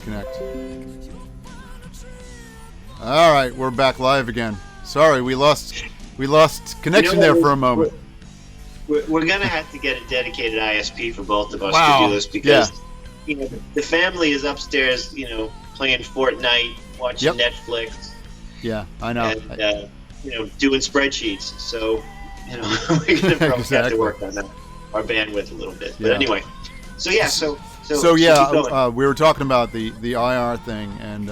Connect. All right, we're back live again. Sorry, we lost connection there for a moment. We're gonna have to get a dedicated ISP for both of us Wow. to do this because the family is upstairs, playing Fortnite, watching Netflix. Yeah, I know. And doing spreadsheets. So we're gonna probably have to work on our bandwidth a little bit. But anyway, so yeah, so we were talking about the IR thing, and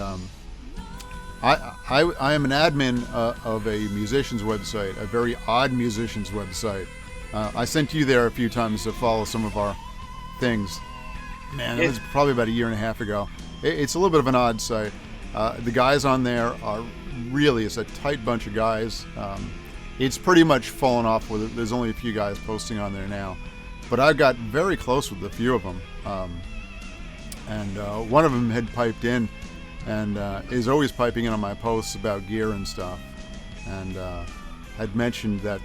I am an admin of a musician's website, a very odd musician's website. I sent you there a few times to follow some of our things. Man, it was probably about a year and a half ago. It's a little bit of an odd site. The guys on there are really, it's a tight bunch of guys. It's pretty much fallen off with it. There's only a few guys posting on there now. But I got very close with a few of them. And one of them had piped in and is always piping in on my posts about gear and stuff. And had mentioned that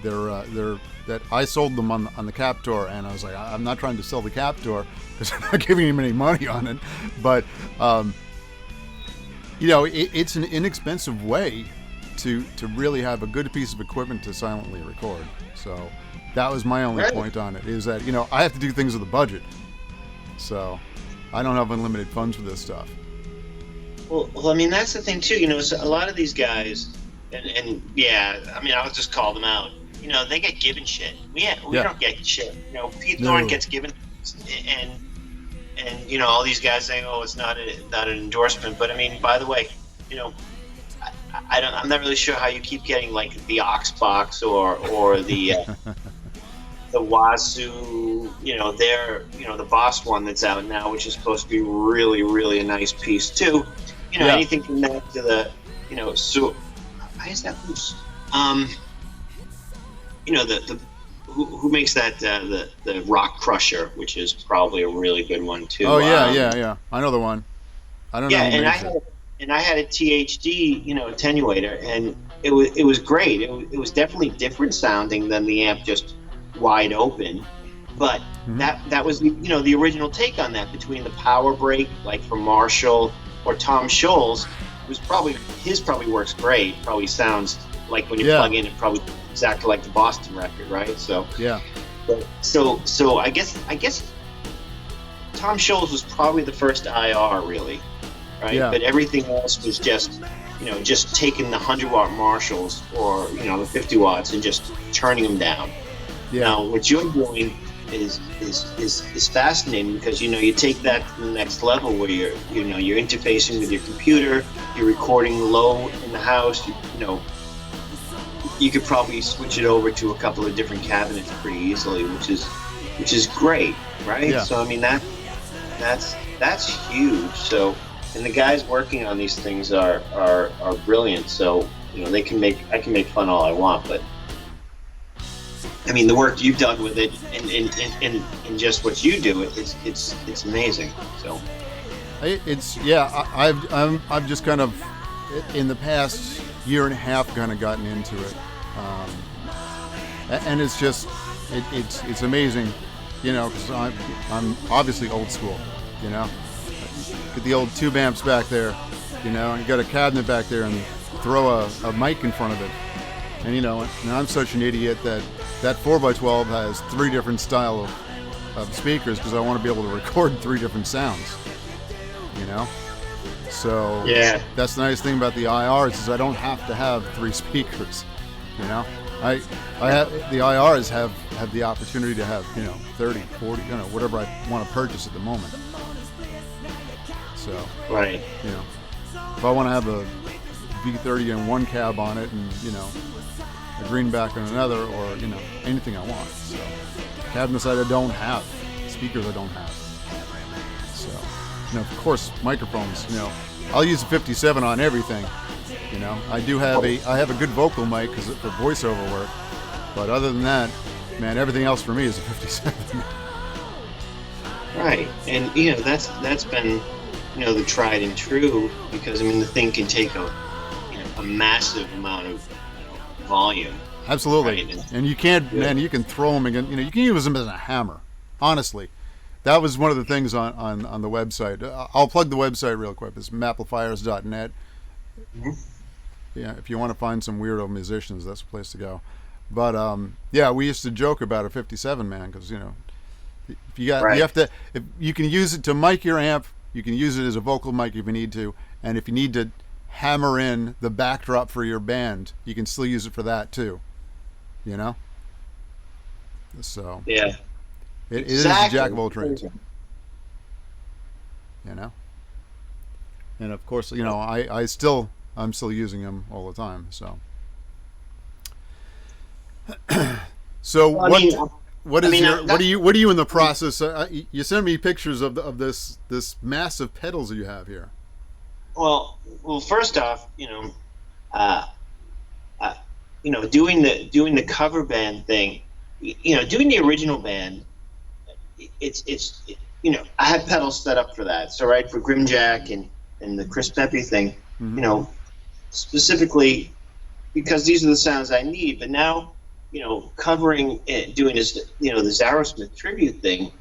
that I sold them on the Captor, and I was like, I'm not trying to sell the Captor because I'm not giving him any money on it. But it's an inexpensive way to really have a good piece of equipment to silently record. So that was my only point on it, is that I have to do things with a budget. So I don't have unlimited funds for this stuff. Well, I mean, that's the thing too. So a lot of these guys, and I'll just call them out. They get given shit. We don't get shit. Pete Thorne gets given, and all these guys saying, "Oh, it's not an endorsement." But I mean, by the way, I'm not really sure how you keep getting like the Oxbox or the the Wazoo, the Boss one that's out now, which is supposed to be really, really a nice piece too. Anything from that to the, so why is that loose? Who makes that the Rock Crusher, which is probably a really good one too. Oh yeah. I know the one. I don't know. Yeah, and I had a THD, attenuator, and it was great. It was definitely different sounding than the amp just wide open, but that was the original take on that. Between the power break, like from Marshall or Tom Scholl's, probably works great. Probably sounds like when you plug in, it probably exactly like the Boston record, right? So so I guess Tom Scholl's was probably the first IR, really, right? Yeah. But everything else was just taking the 100-watt Marshalls or the 50 watts and just turning them down. Yeah. Now what you're doing is fascinating, because you take that to the next level where you're interfacing with your computer, you're recording low in the house. You could probably switch it over to a couple of different cabinets pretty easily, which is great, right? Yeah. So I mean that's huge. So, and the guys working on these things are brilliant. So I can make fun all I want, but I mean, the work you've done with it and just what you do, it's amazing. So I've just kind of in the past year and a half kind of gotten into it, and it's just it's amazing, because I'm obviously old school, get the old tube amps back there, and you got a cabinet back there and throw a mic in front of it, and I'm such an idiot that 4x12 has 3 different style of speakers, because I want to be able to record 3 different sounds, So that's the nice thing about the IRs, is I don't have to have 3 speakers, I have the IRs have the opportunity to have 30, 40, whatever I want to purchase at the moment. So right, if I want to have a V30 and 1 cab on it, and a greenback on another, or anything I want. So cabinets I don't have, speakers I don't have. So of course microphones. I'll use a 57 on everything. I do have I have a good vocal mic for voiceover work, but other than that, man, everything else for me is a 57. Right, and that's been the tried and true, because I mean the thing can take a massive amount of volume. Absolutely, right? And you can't, man, you can throw them again. You can use them as a hammer, honestly. that was one of the things on the website. I'll plug the website real quick. It's amplifiers.net. Mm-hmm. Yeah, if you want to find some weirdo musicians, that's the place to go. But yeah, we used to joke about a 57 man because if you Right. have to, if you can use it to mic your amp, you can use it as a vocal mic if you need to, and if you need to hammer in the backdrop for your band, you can still use it for that too. You know, so Yeah. it is a jack of all Exactly. trades. You know, and of course, I'm still using them all the time. So Well, what I is mean, your what are you in the process? You sent me pictures of this massive pedals you have here. well, first off, uh, uh, doing the cover band thing, doing the original band, I had pedals set up for that. So right for Grimjack and the Chris Pepe thing, Mm-hmm. Specifically because these are the sounds I need. But now, covering it, doing this, the Aerosmith tribute thing,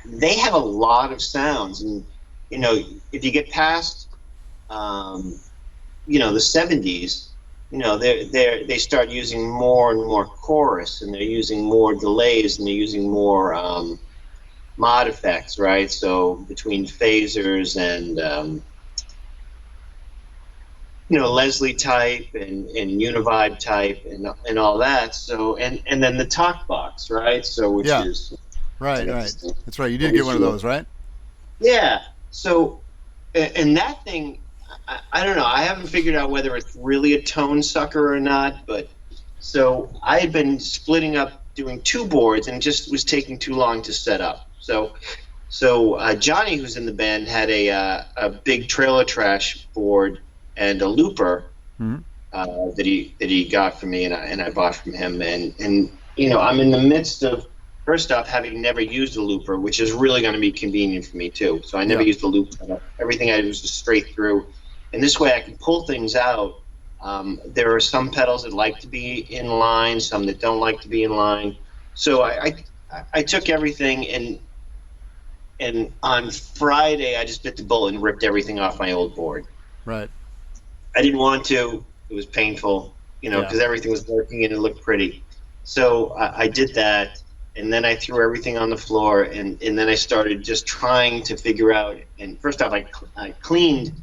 they have a lot of sounds, and if you get past, the '70s, they start using more and more chorus, and they're using more delays, and they're using more mod effects, right? So between phasers and Leslie type and Univibe type and all that. So and then the talk box, right? So which Yeah. is Right. That's right. You did get one of those, right? yeah. So and that thing, I don't know. I haven't figured out whether it's really a tone sucker or not. But so I had been splitting up, doing two boards, and it just was taking too long to set up. So Johnny, who's in the band, had a big trailer trash board and a looper Mm-hmm. that he got from me, and I bought from him. And I'm in the midst of, first off, having never used a looper, which is really going to be convenient for me too. So I never Yeah. used a looper. Everything I do is just straight through, and this way I can pull things out. There are some pedals that like to be in line, some that don't like to be in line. So I took everything, and on Friday I just bit the bullet and ripped everything off my old board. Right. I didn't want to. It was painful, because everything was working and it looked pretty. So I did that, and then I threw everything on the floor, and then I started just trying to figure out. And first off, I cleaned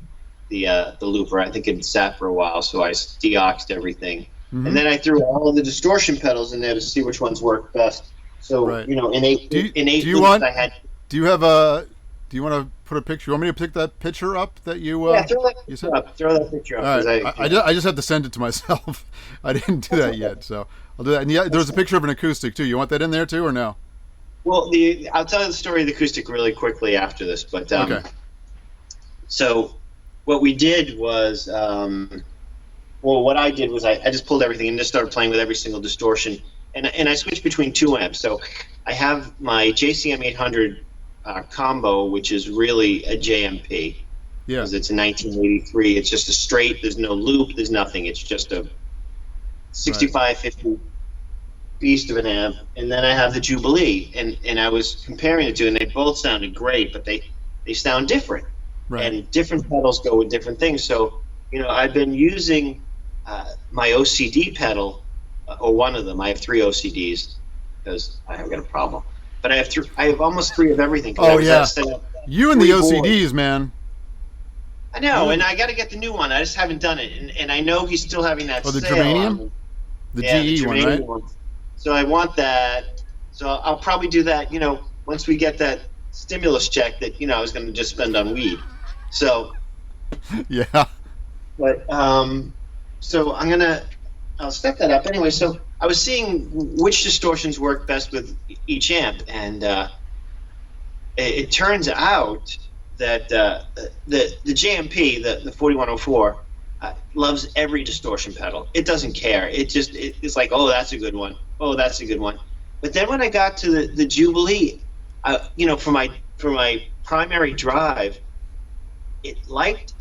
the looper. I think it had sat for a while, so I de-oxed everything. Mm-hmm. And then I threw all of the distortion pedals in there to see which ones worked best. So Right. in eight Do you loops, want- I had. Do you want to put a picture? You want me to pick that picture up that you? Yeah, throw that you picture said? up. Throw that picture up. All 'cause right. I just have to send it to myself. I didn't do that yet, so I'll do that. And yeah, there's a picture of an acoustic too. You want that in there too, or no? Well, I'll tell you the story of the acoustic really quickly after this. But Okay. So what we did was, what I did was I just pulled everything and just started playing with every single distortion, and I switched between two amps. So I have my JCM 800 combo, which is really a JMP. Yeah. Because it's a 1983. It's just a straight. There's no loop. There's nothing. It's just a 6550 beast of an amp. And then I have the Jubilee, and I was comparing the two, and they both sounded great, but they sound different. Right. And different pedals go with different things. So I've been using my OCD pedal, or one of them. I have three OCDs because I have got a problem. But I have almost three of everything. 'Cause I Oh was yeah. setting up You and the 3 OCDs, boards. man. I know, and I got to get the new one. I just haven't done it, and I know he's still having that. Oh, the sale Germanium? on The yeah, GE the one, Germanium right? one. So I want that. So I'll probably do that. Once we get that stimulus check that I was going to just spend on weed. So, Yeah. but so I'll step that up anyway. So I was seeing which distortions work best with each amp, and it turns out that the JMP, the 4104, loves every distortion pedal. It doesn't care. It's like, oh, that's a good one. Oh, that's a good one. But then when I got to the Jubilee, for my primary drive, it liked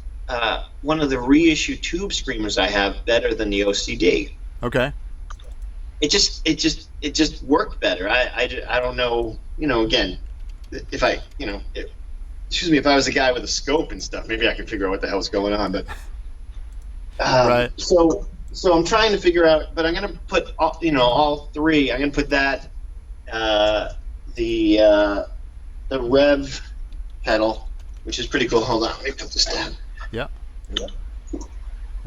one of the reissue tube screamers I have better than the OCD. Okay. It just worked better. I don't know. Again, if I, excuse me, if I was a guy with a scope and stuff, maybe I could figure out what the hell's going on. But Right. so I'm trying to figure out. But I'm gonna put all three. I'm gonna put that the rev pedal, which is pretty cool. Hold on, let me put this down. Yeah.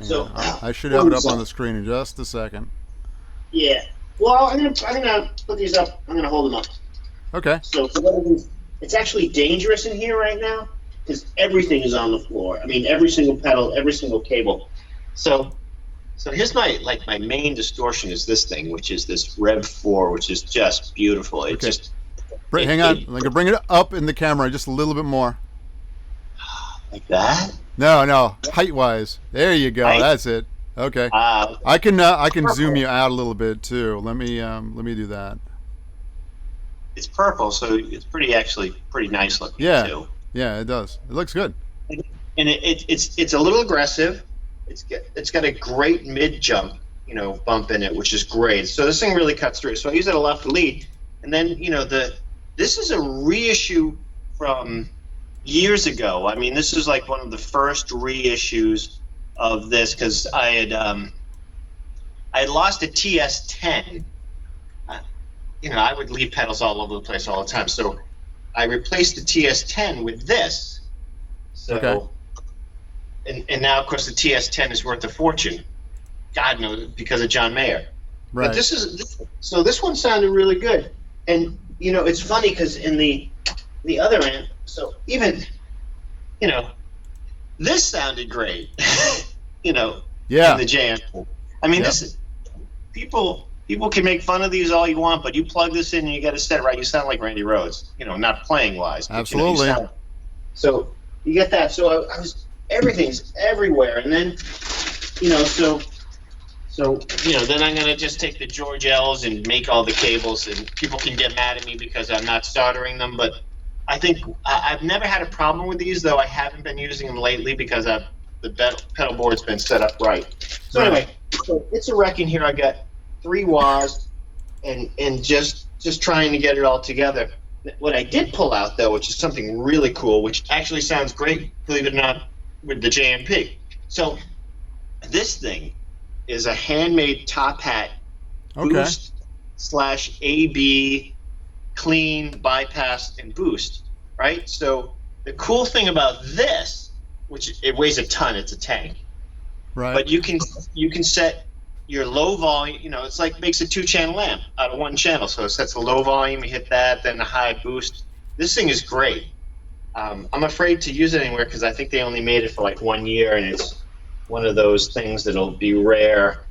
So I should have it up on the screen in just a second. Yeah. Well, I'm gonna put these up. I'm gonna hold them up. Okay. So for one of these, it's actually dangerous in here right now because everything is on the floor. I mean, every single pedal, every single cable. So here's my main distortion is this thing, which is this Rev 4, which is just beautiful. It just hang on. I'm gonna bring it up in the camera just a little bit more. Like that. No, height wise. There you go. Height? That's it. Okay. I can zoom you out a little bit too. Let me do that. It's purple, so it's pretty nice looking too. Yeah, it does. It looks good. And it's a little aggressive. It's got a great mid jump, bump in it, which is great. So this thing really cuts through. So I use it a lot for lead, and then this is a reissue from years ago. I mean, this is like one of the first reissues of this because I had lost a TS10. I would leave pedals all over the place all the time, so I replaced the TS10 with this. So, okay. And now, of course, the TS10 is worth a fortune. God knows, because of John Mayer. Right. But this one sounded really good, and it's funny because in the other amp, so even this sounded great. Yeah. In the jam. I mean, this is people can make fun of these all you want, but you plug this in and you get it set right, you sound like Randy Rhoads. Not playing wise. But, absolutely. So you get that. So everything's everywhere, and then then I'm gonna just take the George L's and make all the cables, and people can get mad at me because I'm not soldering them, but I think I've never had a problem with these, though I haven't been using them lately because the pedal board's been set up right. So anyway, it's a wreck in here. I got 3 wahs and just trying to get it all together. What I did pull out, though, which is something really cool, which actually sounds great, believe it or not, with the JMP. So this thing is a handmade top hat boost / AB clean, bypass, and boost, right? So the cool thing about this, which it weighs a ton, it's a tank, right? But you can set your low volume. It's like makes a 2-channel amp out of 1 channel. So it sets a low volume, you hit that, then a high boost. This thing is great. I'm afraid to use it anywhere because I think they only made it for like 1 year, and it's one of those things that'll be rare.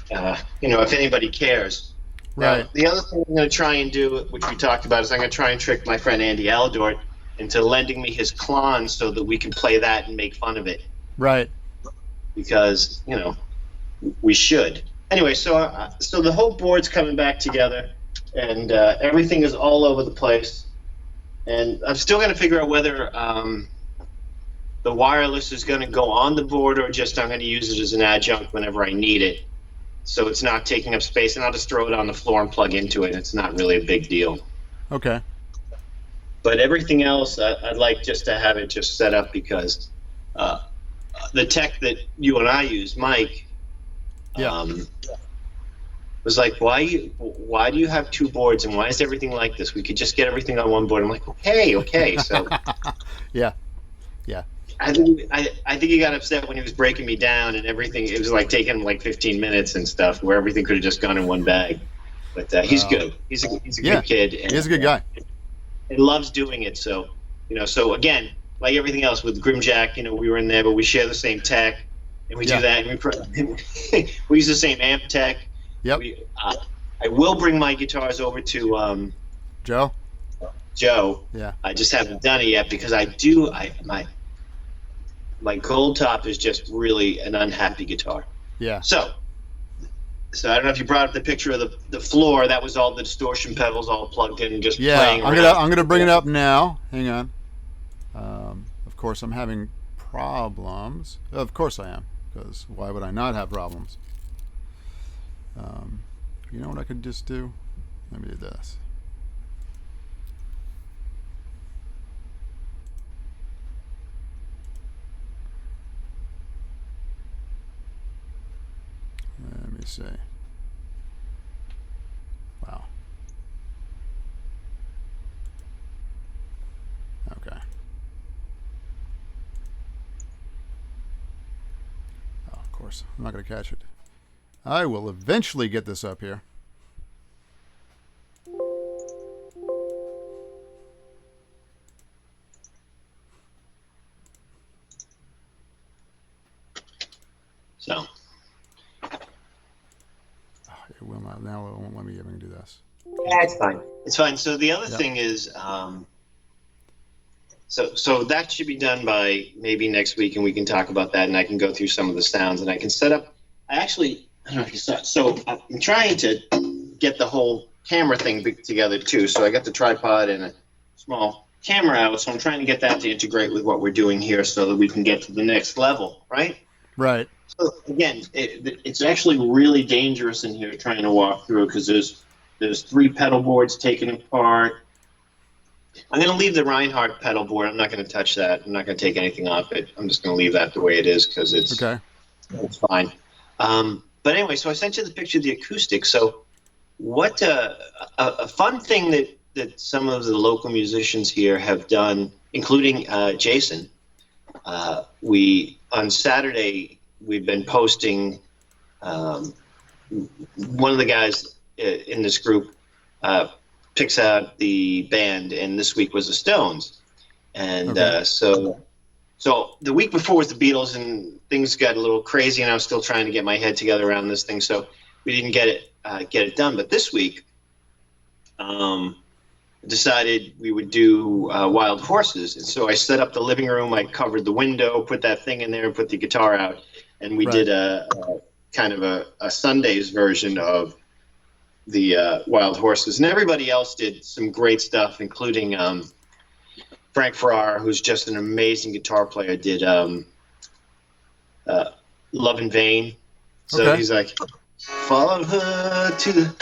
If anybody cares. Right. Now, the other thing I'm going to try and do, which we talked about, is I'm going to try and trick my friend Andy Aldort into lending me his Klon so that we can play that and make fun of it. Right. Because, we should. Anyway, so the whole board's coming back together, and everything is all over the place. And I'm still going to figure out whether the wireless is going to go on the board or just I'm going to use it as an adjunct whenever I need it. So it's not taking up space, and I'll just throw it on the floor and plug into it. It's not really a big deal. Okay. But everything else, I'd like just to have it just set up because the tech that you and I use, Mike, was like, why do you have 2 boards, and why is everything like this? We could just get everything on 1 board. I'm like, okay. So yeah. I think he got upset when he was breaking me down and everything. It was like taking him like 15 minutes and stuff, where everything could have just gone in 1 bag. But he's good. He's a good kid. And, he's a good guy. And loves doing it. So so again, like everything else with Grimjack, we were in there, but we share the same tech, and we do that, and we use the same amp tech. Yep. I will bring my guitars over to Joe. Yeah. I just haven't done it yet because my Gold Top is just really an unhappy guitar. Yeah. So I don't know if you brought up the picture of the floor. That was all the distortion pedals all plugged in and just playing around. I'm gonna bring it up now. Hang on. Of course, I'm having problems. Of course I am, because why would I not have problems? You know what I could just do? Let me do this. me see. Wow. Okay. Oh, of course, I'm not going to catch it. I will eventually get this up here. So. It will not. Now it won't let me even do this. Yeah, it's fine. It's fine. So the other thing is, so that should be done by maybe next week, and we can talk about that, and I can go through some of the sounds, and I can set up. I don't know if you saw. So I'm trying to get the whole camera thing together too. So I got the tripod and a small camera out. So I'm trying to get that to integrate with what we're doing here, so that we can get to the next level, right? Right. So again, it's actually really dangerous in here trying to walk through because there's 3 pedal boards taken apart. I'm going to leave the Reinhardt pedal board. I'm not going to touch that. I'm not going to take anything off it. I'm just going to leave that the way it is because it's fine. But anyway, so I sent you the picture of the acoustic. So what a fun thing that some of the local musicians here have done, including Jason. We on Saturday we've been posting. One of the guys in this group picks out the band, and this week was the Stones, and so the week before was the Beatles, and things got a little crazy, and I was still trying to get my head together around this thing, so we didn't get it done. But this week, decided we would do Wild Horses, and so I set up the living room. I covered the window, put that thing in there, and put the guitar out, and we did a kind of a Sundays version of the Wild Horses, and everybody else did some great stuff, including Frank Farrar, who's just an amazing guitar player, did Love in Vain. So he's like, follow her to the...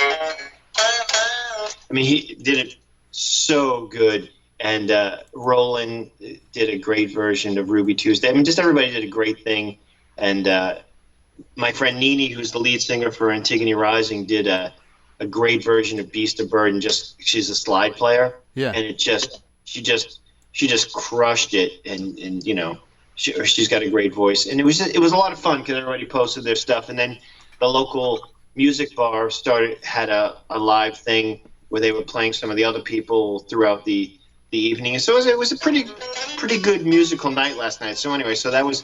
I mean, he did it so good. And Roland did a great version of Ruby Tuesday. I mean, just everybody did a great thing. And my friend Nini, who's the lead singer for Antigone Rising, did a great version of Beast of Burden. She's a slide player. Yeah. And she just crushed it. And you know, she's got a great voice. And it was a lot of fun because everybody posted their stuff. And then the local music bar had a live thing where they were playing some of the other people throughout the evening. And so it was a pretty good musical night last night. So anyway, so that was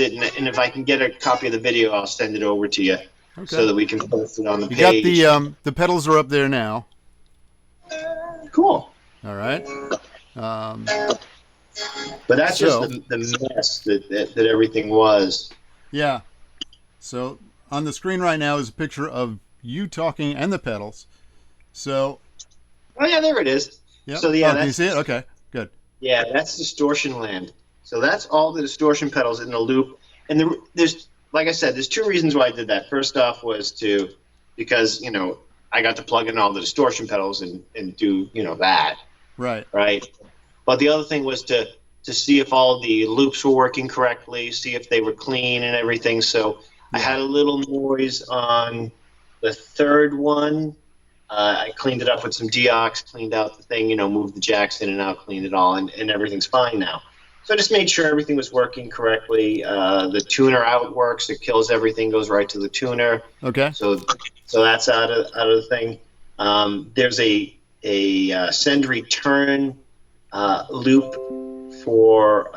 it. And if I can get a copy of the video, I'll send it over to you so that we can post it on the page. You got the pedals are up there now. Cool. All right. But that's just the mess that everything was. Yeah. So on the screen right now is a picture of you talking and the pedals. So. Oh yeah, there it is. Yep. So yeah, can you see it? Okay, good. Yeah, that's distortion land. So that's all the distortion pedals in the loop. And there's, like I said, there's 2 reasons why I did that. First off was because you know I got to plug in all the distortion pedals and do that. Right. But the other thing was to see if all the loops were working correctly, see if they were clean and everything. So I had a little noise on the 3rd one. I cleaned it up with some deox, cleaned out the thing, moved the jacks in and out, cleaned it all, and everything's fine now. So I just made sure everything was working correctly. The tuner out works; it kills everything, goes right to the tuner. Okay. So that's out of the thing. There's a send return loop for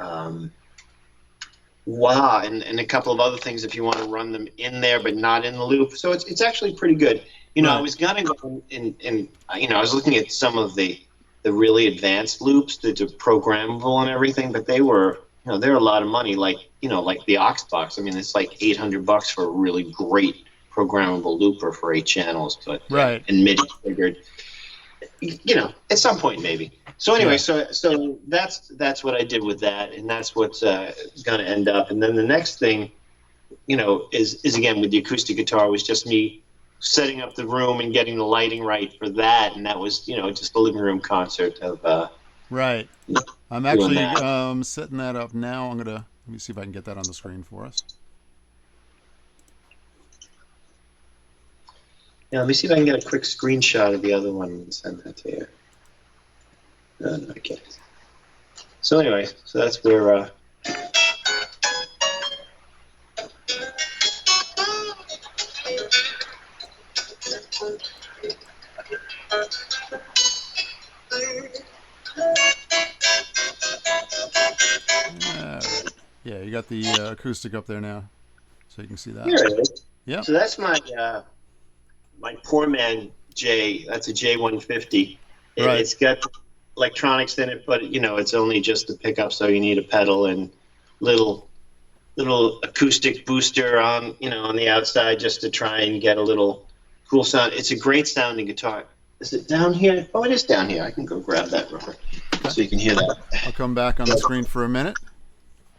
wah and a couple of other things if you want to run them in there but not in the loop. So it's actually pretty good. I was gonna go and I was looking at some of the really advanced loops that are programmable and everything, but they were they're a lot of money. Like the Oxbox. I mean, it's like $800 for a really great programmable looper for 8 channels, but and MIDI figured. At some point maybe. So anyway, so that's what I did with that, and that's what's going to end up. And then the next thing, is again with the acoustic guitar was just me setting up the room and getting the lighting right for that, and that was just a living room concert of. Right. I'm actually setting that up now. Let me see if I can get that on the screen for us. Yeah, let me see if I can get a quick screenshot of the other one and send that to you. No, I can't. So anyway, so that's where. All right. Yeah, you got the acoustic up there now, so you can see that. Here it is. Yep. So that's my poor man J. That's a J150. Right. It's got electronics in it, but it's only just the pickup, so you need a pedal and little acoustic booster on the outside just to try and get a little cool sound. It's a great sounding guitar. Is it down here? Oh, it is down here. I can go grab that real quick so you can hear that. I'll come back on the screen for a minute.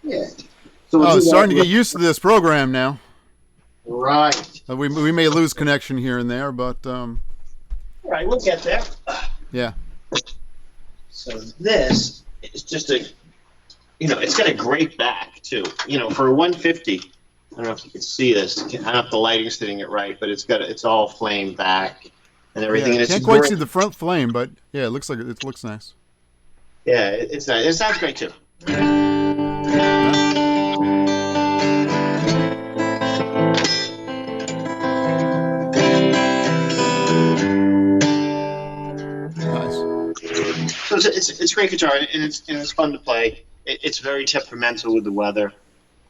Yeah. So we'll starting to get used to this program now. Right. We may lose connection here and there, but all right, we'll get there. Yeah. So this is just it's got a great back too. For a 150, I don't know if you can see this. I don't know if the lighting's hitting it right, but it's all flame back and everything. Yeah, and can't quite see the front flame, but yeah, it looks nice. Yeah, it's nice. It sounds great too. So it's a great guitar, and it's fun to play. It's very temperamental with the weather.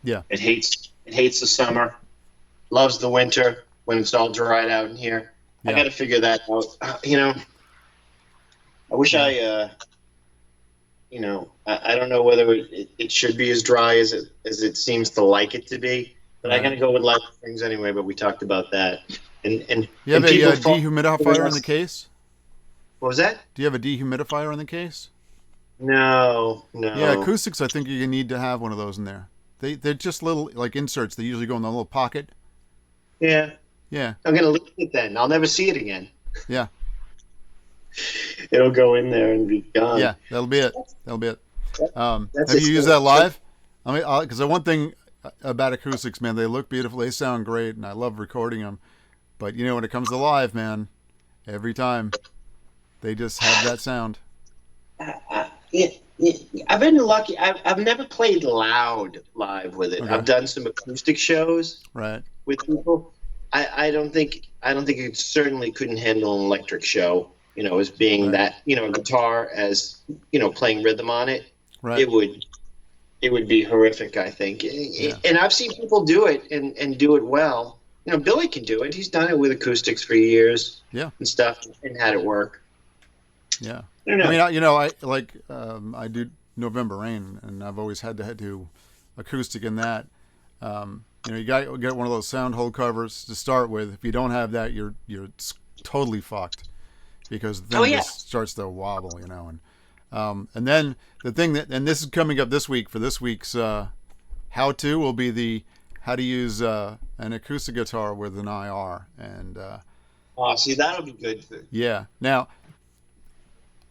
Yeah. It hates the summer, loves the winter when it's all dried out in here. Yeah. I got to figure that out. I wish I don't know whether it should be as dry as it seems to like it to be, but right. I got to go with live strings anyway. But we talked about that. And you have a dehumidifier in the case? What was that? Do you have a dehumidifier in the case? No. Yeah, acoustics, I think you need to have one of those in there. They're just little, like, inserts. They usually go in the little pocket. Yeah. Yeah. I'm going to leave it then. I'll never see it again. Yeah. It'll go in there and be gone. Yeah, that'll be it. Have you used that live? I mean, because the one thing about acoustics, man, they look beautiful. They sound great, and I love recording them. But, when it comes to live, man, every time... They just have that sound. I've been lucky. I've never played loud live with it. Okay. I've done some acoustic shows with people. I don't think it certainly couldn't handle an electric show. As being that a guitar as playing rhythm on it. Right. It would be horrific. I think. Yeah. And I've seen people do it and do it well. Billy can do it. He's done it with acoustics for years. Yeah. And stuff and had it work. Yeah, I mean, I do November Rain, and I've always had to do acoustic in that. You got to get one of those sound hole covers to start with. If you don't have that, you're totally fucked because the thing just starts to wobble, and then the thing and this is coming up this week for this week's how-to will be how to use an acoustic guitar with an IR, and see, that'll be good. Yeah, now.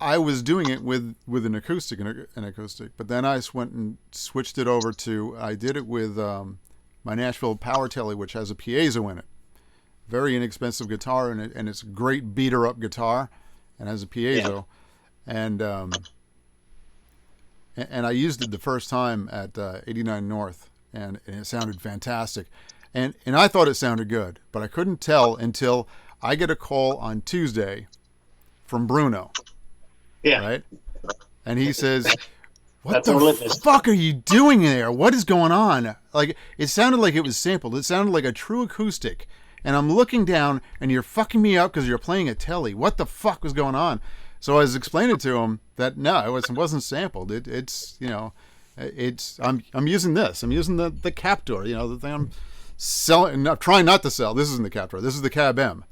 I was doing it with an acoustic, but then I went and switched it over to. I did it with my Nashville Power Telly, which has a piezo in it. Very inexpensive guitar, and it's a great beater up guitar, and has a piezo, and I used it the first time at 89 North, and it sounded fantastic, and I thought it sounded good, but I couldn't tell until I get a call on Tuesday from Bruno. Yeah. Right? And he says, what the fuck are you doing there? What is going on? Like, it sounded like it was sampled. It sounded like a true acoustic. And I'm looking down, and you're fucking me up because you're playing a telly. What the fuck was going on? So I was explaining to him that, no, it wasn't sampled. It's I'm using this. I'm using the Captor, the thing I'm selling, trying not to sell. This isn't the Captor. This is the Cab M.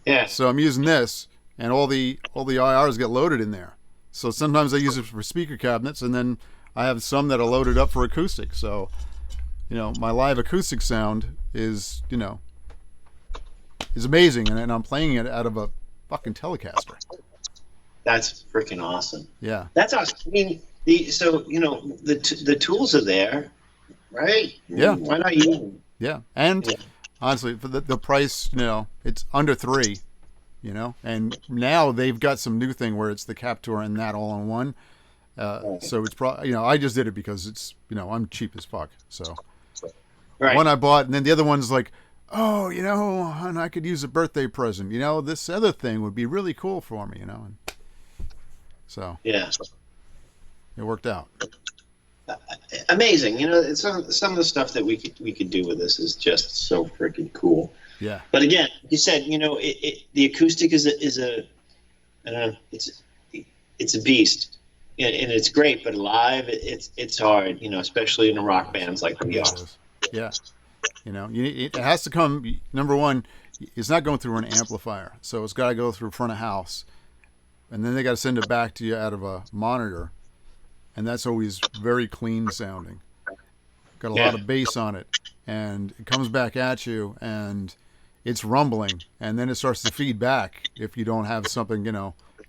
Yeah. So I'm using this. And all the IRs get loaded in there. So sometimes I use it for speaker cabinets, and then I have some that are loaded up for acoustic. So, my live acoustic sound is amazing, and I'm playing it out of a fucking Telecaster. That's freaking awesome. Yeah. That's awesome. I mean, the tools are there, right? Yeah. Why not use them? Yeah, and honestly, for the price, it's under $3. And now they've got some new thing where it's the Captor and that all in one. So it's probably, I just did it because it's, I'm cheap as fuck. So one I bought, and then the other one's like, oh, and I could use a birthday present. This other thing would be really cool for me, And so yeah, it worked out. Amazing. Some of the stuff that we could do with this is just so freaking cool. Yeah. But again, you said, the acoustic is a I don't know, it's a beast, and it's great. But live, it's hard, especially in rock bands like we are. Yeah. It has to come. Number one, it's not going through an amplifier, so it's got to go through front of house, and then they got to send it back to you out of a monitor, and that's always very clean sounding. Got a lot of bass on it, and it comes back at you, and it's rumbling, and then it starts to feed back if you don't have something,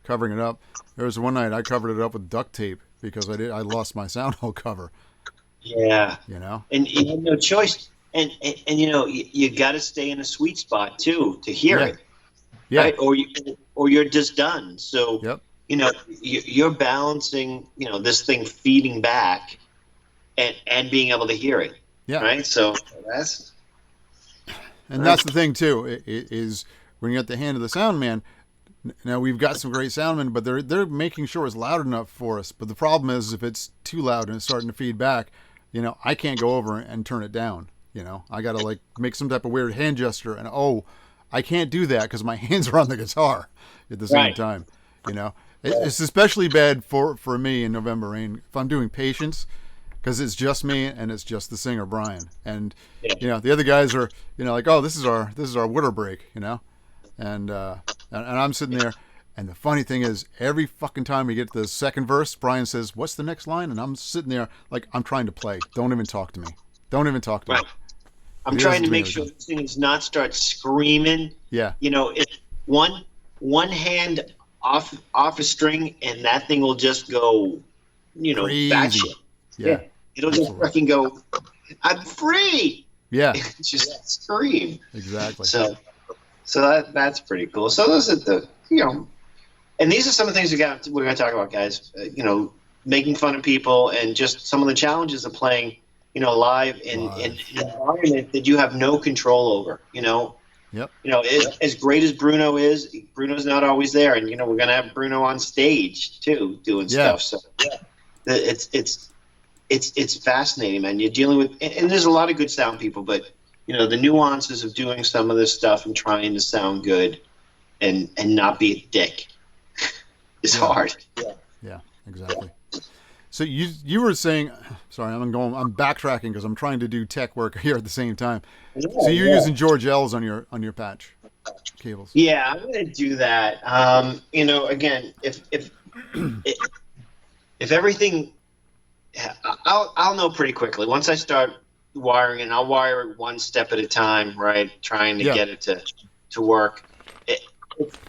covering it up. There was one night I covered it up with duct tape because I lost my sound hole cover. Yeah. And you had no choice. And you got to stay in a sweet spot too to hear it. Yeah. Right? Or you're just done. So, you're balancing, this thing feeding back and being able to hear it. Yeah. Right. So that's the thing too, is when you're at the hand of the sound man. Now we've got some great soundmen, but they're making sure it's loud enough for us. But the problem is if it's too loud and it's starting to feed back, I can't go over and turn it down. I got to make some type of weird hand gesture, and I can't do that because my hands are on the guitar at the same time. It's especially bad for me in November Rain if I'm doing Patience, because it's just me and it's just the singer Brian, and the other guys are oh, this is our water break, and I'm sitting there, and the funny thing is every fucking time we get to the second verse, Brian says, "What's the next line?" And I'm sitting there like I'm trying to play. Don't even talk to me. Don't even talk to me. I'm trying to make sure this thing does not start screaming. Yeah. If one hand off a string and that thing will just go, batshit. Yeah. It'll just fucking go, I'm free. Yeah. Just scream. Exactly. So that's pretty cool. So those are the, and these are some of the things we're going to talk about, guys. Making fun of people and just some of the challenges of playing, live in an environment that you have no control over, Yep. As great as Bruno is, Bruno's not always there. And, we're going to have Bruno on stage too, doing stuff. So it's fascinating, man. You're dealing with, and there's a lot of good sound people, but the nuances of doing some of this stuff and trying to sound good and not be a dick is hard. Yeah, exactly. So you were saying, sorry, I'm backtracking because I'm trying to do tech work here at the same time. So you're using George L's on your patch cables. Yeah, I'm going to do that. Again, if everything, I'll know pretty quickly once I start wiring, and I'll wire it one step at a time, right? Trying to get it to work.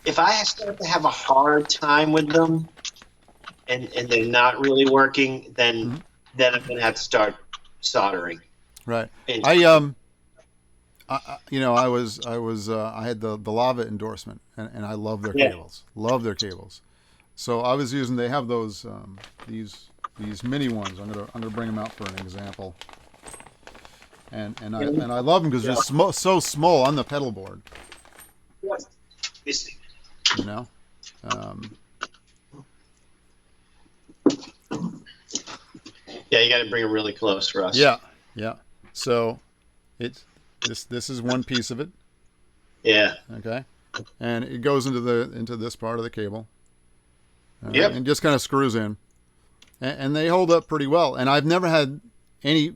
If I start to have a hard time with them, and they're not really working, then I'm gonna have to start soldering. Right. And, I had the Lava endorsement, and I love their cables. Love their cables. So I was using. They have those these mini ones. I'm gonna bring them out for an example. And I love them because they're so small on the pedal board. Yeah, you got to bring it really close for us. Yeah. So, this is one piece of it. Yeah. Okay. And it goes into this part of the cable. Yep. And just kind of screws in, and they hold up pretty well. And I've never had any.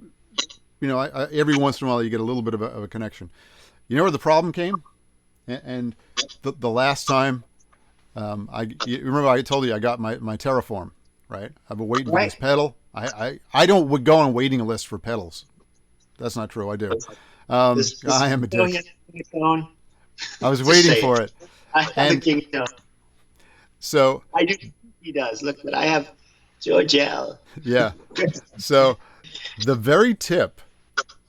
Every once in a while you get a little bit of a connection. You know where the problem came? And the last time, you remember I told you I got my Terraform, right? I've been waiting for this pedal. I don't go on waiting list for pedals. That's not true. I do. I am a dick. I was waiting for it. I have a King Tone. So I do. He does. Look, but I have George L. Yeah. So the very tip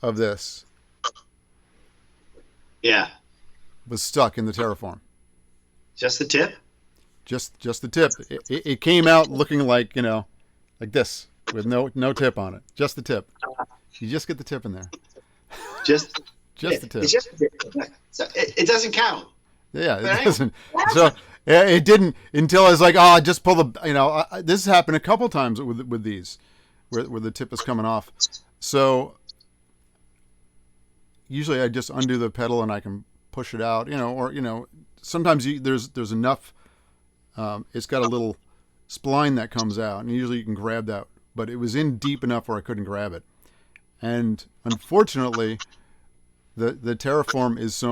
of this Yeah. was stuck in the Terraform. Just the tip? Just the tip. It came out looking like, like this, with no tip on it. Just the tip. You just get the tip in there. Just Just the tip. It's just the tip. So it doesn't count. Yeah, Right? it doesn't. So yeah, it didn't until I was like, oh, just pull the. This has happened a couple times with these, where the tip is coming off. So usually I just undo the pedal and I can push it out. Or sometimes there's enough. It's got a little spline that comes out, and usually you can grab that. But it was in deep enough where I couldn't grab it, and unfortunately, the Terraform is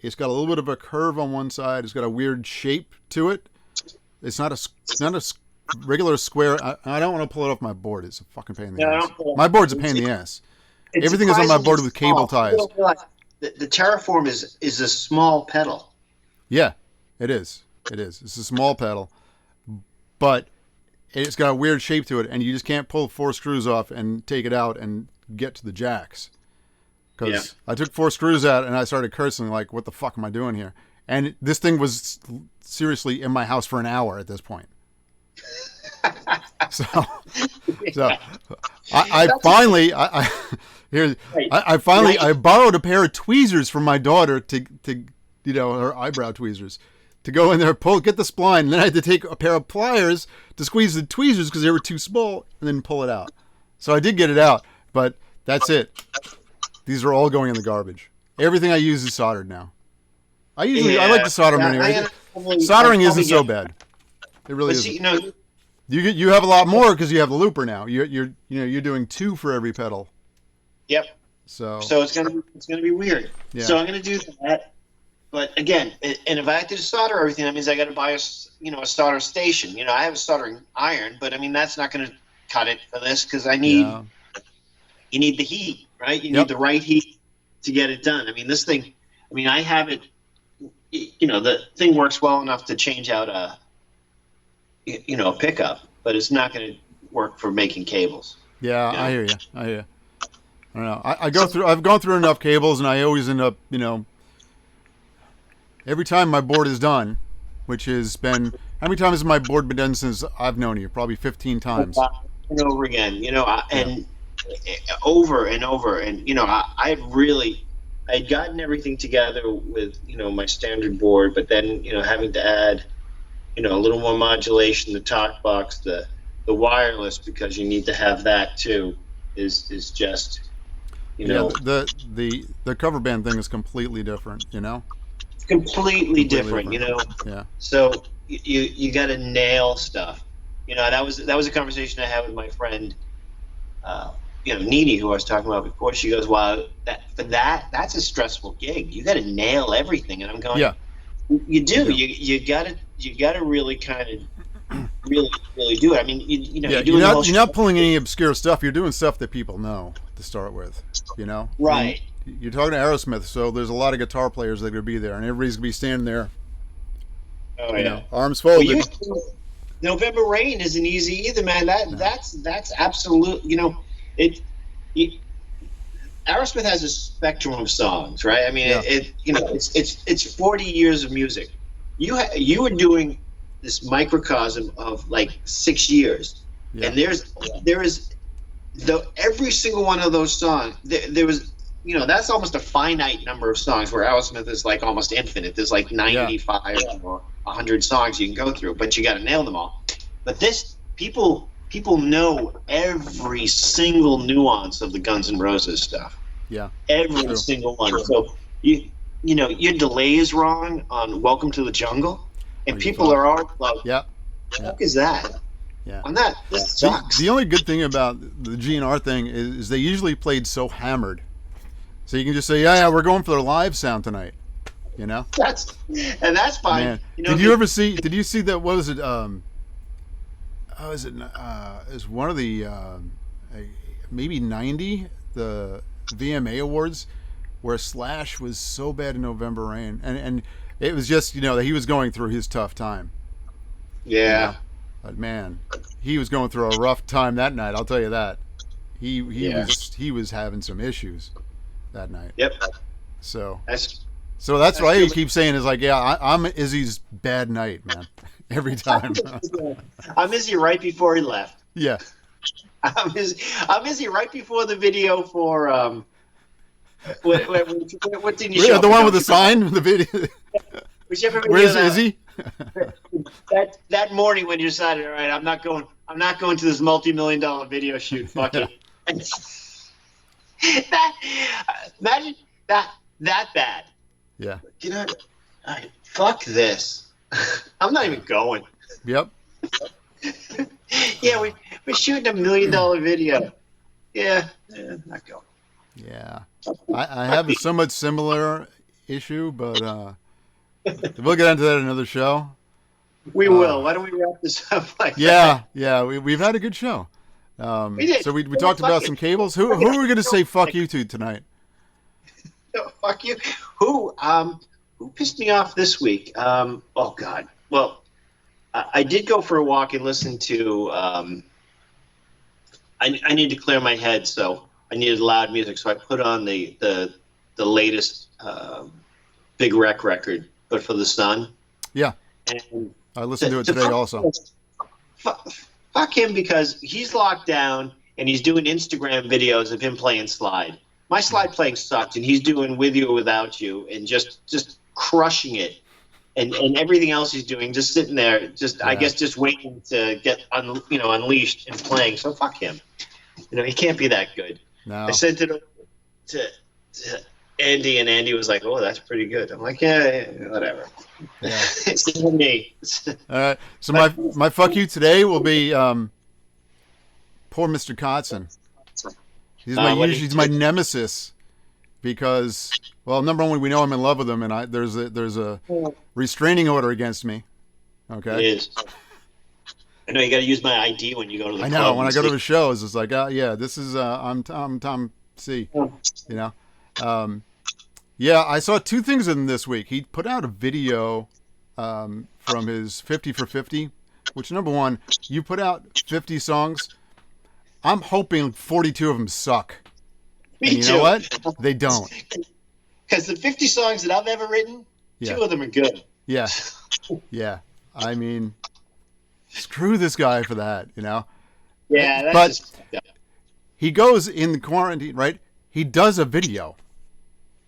it's got a little bit of a curve on one side. It's got a weird shape to it. It's not a regular square. I don't want to pull it off my board. It's a fucking pain in the ass. My board's a pain in the ass. Everything is on my board with cable ties. The Terraform is a small pedal. Yeah, it is. It is. It's a small pedal, but it's got a weird shape to it, and you just can't pull 4 screws off and take it out and get to the jacks. Because I took 4 screws out and I started cursing like, what the fuck am I doing here? And this thing was seriously in my house for an hour at this point. So I finally borrowed a pair of tweezers from my daughter to her eyebrow tweezers to go in there, get the spline, and then I had to take a pair of pliers to squeeze the tweezers because they were too small, and then pull it out. So I did get it out, but that's it. These are all going in the garbage. Everything I use is soldered now. I like to solder them anyway. Soldering isn't so bad. It really isn't. You have a lot more because you have the looper now. You're doing 2 for every pedal. Yep. So it's gonna be weird. Yeah. So I'm gonna do that. But again, and if I have to solder everything, that means I got to buy a solder station. I have a soldering iron, but I mean that's not going to cut it for this because you need the heat, right? You need the right heat to get it done. I mean this thing. I mean I have it. The thing works well enough to change out a pickup, but it's not going to work for making cables. Yeah, I hear you. I don't know. I've gone through enough cables, and I always end up, every time my board is done, which has been, how many times has my board been done since I've known you? Probably 15 times. And over again, and over and over. And, I'd gotten everything together with, my standard board, but then, having to add, a little more modulation, the talk box, the wireless, because you need to have that too, is just, the cover band thing is completely different, completely different. Yeah. So you got to nail stuff. That was a conversation I had with my friend, Nini, who I was talking about before. She goes, "Wow, that's a stressful gig. You got to nail everything." And I'm going, "Yeah, you do. You got to really kind of really do it. I mean, you're not pulling any obscure stuff. You're doing stuff that people know to start with. Right." You're talking to Aerosmith, so there's a lot of guitar players that are going to be there, and everybody's going to be standing there. Oh yeah, arms folded. November Rain isn't easy either, man. That's absolute. Aerosmith has a spectrum of songs, right? I mean, it's 40 years of music. You were doing this microcosm of like 6 years, and there is every single one of those songs. There was. That's almost a finite number of songs, where Aerosmith is like almost infinite. There's like 95 or 100 songs you can go through, but you got to nail them all. But this, people know every single nuance of the Guns N' Roses stuff. Yeah. Every single one. So your delay is wrong on Welcome to the Jungle, and people are all like, "Yeah, what the fuck is that?" Yeah. On that, this sucks. The only good thing about the GNR thing is they usually played so hammered. So you can just say, yeah, we're going for their live sound tonight, That's fine. Man. Did you see that? What was it? Is one of the maybe 90 the VMA awards where Slash was so bad in November Rain, and it was just that he was going through his tough time. Yeah. But man, he was going through a rough time that night. I'll tell you that. He was having some issues that night. Yep. So That's why you good. keep saying is like, yeah, I'm Izzy's bad night, man. Every time. I'm Izzy right before he left. Yeah. I'm Izzy right before the video for what didn't you Yeah, show? the Me? one with Don't the you- sign, the video. Whichever video Where's that, Izzy? that morning when you decided, all right, I'm not going to this multi-million-dollar video shoot. Fuck Yeah. it. Imagine that bad. Yeah. You know, fuck this. I'm not even going. Yep. Yeah, we're shooting $1 million video. Yeah, not going. Yeah. I have a somewhat similar issue, but we'll get into that in another show. We will. Why don't we wrap this up like Yeah, yeah. We've had a good show. We did. So we talked about some cables. Who are we going to say fuck you to tonight? that? Fuck you. Who pissed me off this week? Oh God. Well, I did go for a walk and listen to. I need to clear my head, so I needed loud music. So I put on the latest Big Wreck record, but for the Sun. Yeah, And I listened to it today also. Fuck him because he's locked down and he's doing Instagram videos of him playing slide. My slide playing sucked, and he's doing With You or Without You and just crushing it. And everything else he's doing, just sitting there, I guess just waiting to get unleashed and playing. So fuck him. He can't be that good. No. I sent it to Andy, and Andy was like, "Oh, that's pretty good." I'm like, "Yeah, whatever." Yeah. It's for me. All right. So my fuck you today will be poor Mr. Kotzen. He's my nemesis because, well, number one, we know I'm in love with him, and there's a restraining order against me. Okay. It is. I know you got to use my ID when you go to the club. I know when I go to the shows, it's like, yeah, this is I'm Tom C. Yeah, I saw two things in this week. He put out a video from his 50 for 50, which, number one, you put out 50 songs. I'm hoping 42 of them suck. Me and you too. know what? They don't. Because the 50 songs that I've ever written, 2 of them are good. Yeah. Yeah. I mean, screw this guy for that, Yeah, that's but just he goes in the quarantine, right? He does a video.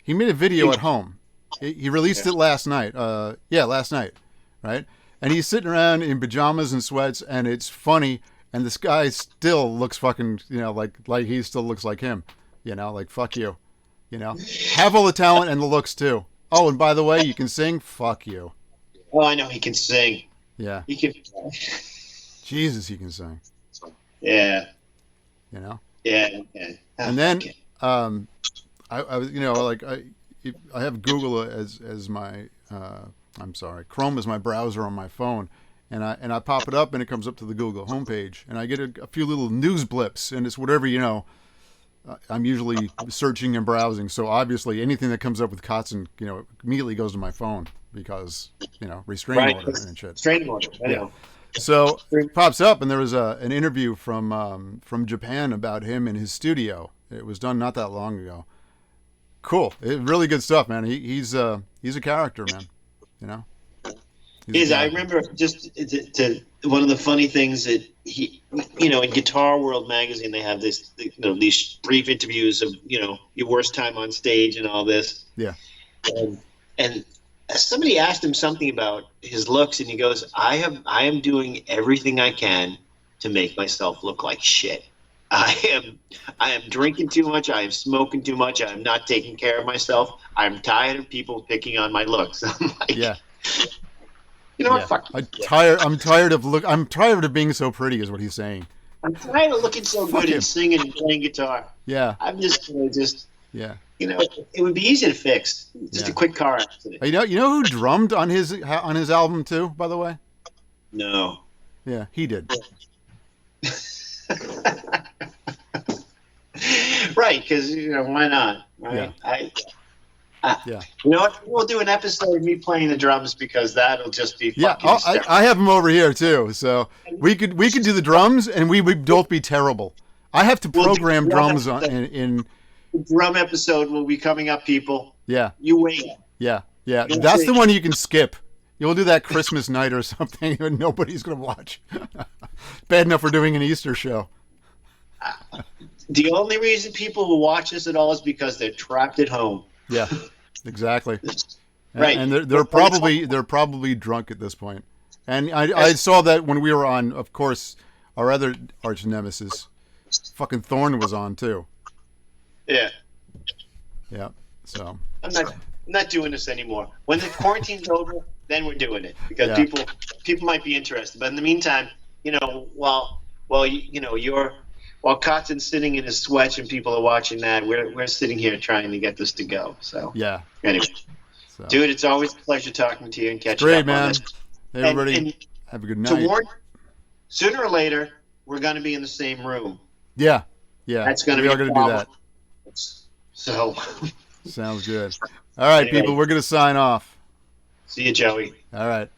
He made a video at home. He released it last night. Last night, right? And he's sitting around in pajamas and sweats, and it's funny. And this guy still looks fucking, like he still looks like him. Like fuck you. Have all the talent and the looks too. Oh, and by the way, you can sing. Fuck you. Oh, I know he can sing. Yeah. He can. Jesus, he can sing. Yeah. Yeah. Okay. And then, I was, I have Google as my, Chrome is my browser on my phone, and I pop it up and it comes up to the Google homepage, and I get a few little news blips, and it's whatever I'm usually searching and browsing, so obviously anything that comes up with Kotzen, immediately goes to my phone because restraining order and shit. Restraining order. I know. So it pops up, and there was an interview from Japan about him in his studio. It was done not that long ago. Cool, really good stuff, man. He's a character, man. I remember just to one of the funny things that he, in Guitar World magazine, they have these brief interviews of your worst time on stage and all this. Yeah. And somebody asked him something about his looks, and he goes, I am doing everything I can to make myself look like shit. I am drinking too much. I am smoking too much. I am not taking care of myself. I'm tired of people picking on my looks. I'm like, yeah. What? Fuck. I'm tired of being so pretty, is what he's saying. I'm tired of looking so good and singing and playing guitar. Yeah. I'm just yeah. It would be easy to fix. Just a quick car accident. You know who drummed on his album too, by the way? No. Yeah, he did. Right, because why not? Right? Yeah. You know what? We'll do an episode of me playing the drums because that'll just be fucking hysterical. I have him over here too, so we could do the drums and we would both be terrible. I have to program drums in. The drum episode will be coming up, people. Yeah. You wait. Yeah. Yeah. You'll That's see. the one you can skip. You'll do that Christmas night or something, and nobody's going to watch. Bad enough we're doing an Easter show. The only reason people will watch this at all is because they're trapped at home. Yeah, exactly. Right. And they're probably drunk at this point. And I saw that when we were on, of course, our other arch nemesis, fucking Thorne was on too. Yeah. Yeah. So I'm not doing this anymore. When the quarantine's over, then we're doing it because Yeah. people might be interested. But in the meantime, while Cotton's sitting in his sweats and people are watching that, we're sitting here trying to get this to go. So yeah. anyway, So. dude, it's always a pleasure talking to you and catching Great, up man. on this. Hey, everybody, And have a good to night. warn, sooner or later, we're going to be in the same room. Yeah. Yeah. That's going to we be are a going to do problem. that. So, Sounds good. All right, Anyway. people, we're going to sign off. see you, Joey. All right.